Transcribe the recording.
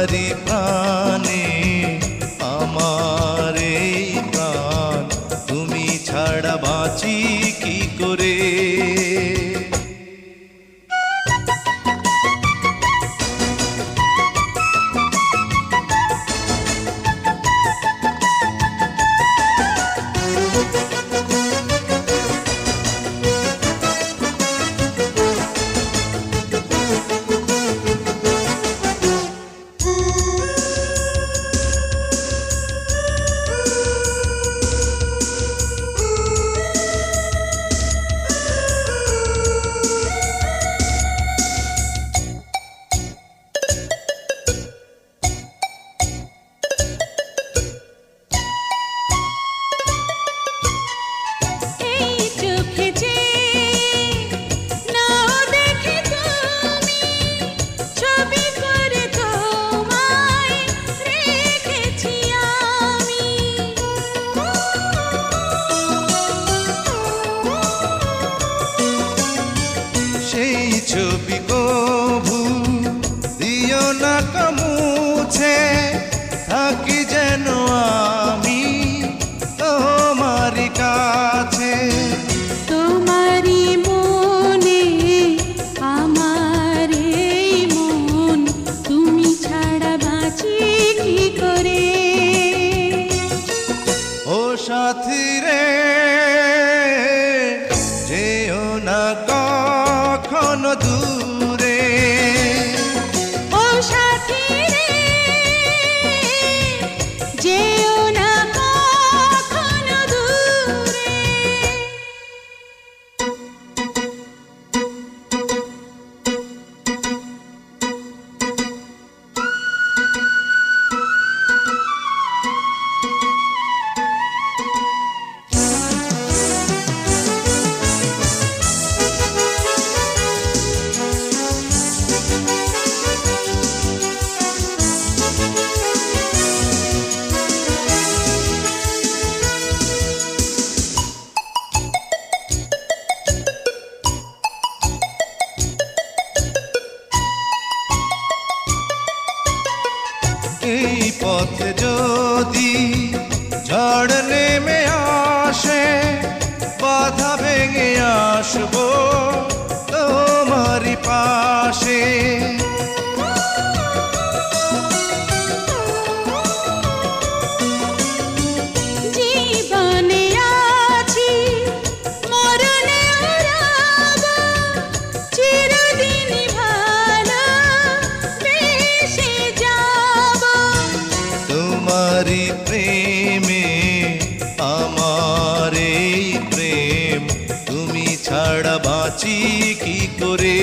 তোমারি প্রাণে আমার এই প্রাণ, তুমি ছাড়া বাঁচি কি করে। সেই ছবি কভু দিও না মুছে, থাকি যেন আমি তোমারি কাছে। তোমারি মনে আমার এই মন, তুমি ছাড়া বাঁচি কি করে। ও সাথী রে, যেও না কখনো দূরে। ও সাথী রে, যেও না কখনো দূরে। এই পথে যদি ঝড় নেমে আসে, বাধা ভেঙে আসবো তোমারি পাশে। জীবনে আছি মরণে রব, চিরদিন ভালো বেসে যাব। তোমারি প্রেমে আমার এই প্রেম, তুমি ছাড়া বাঁচি কি করে।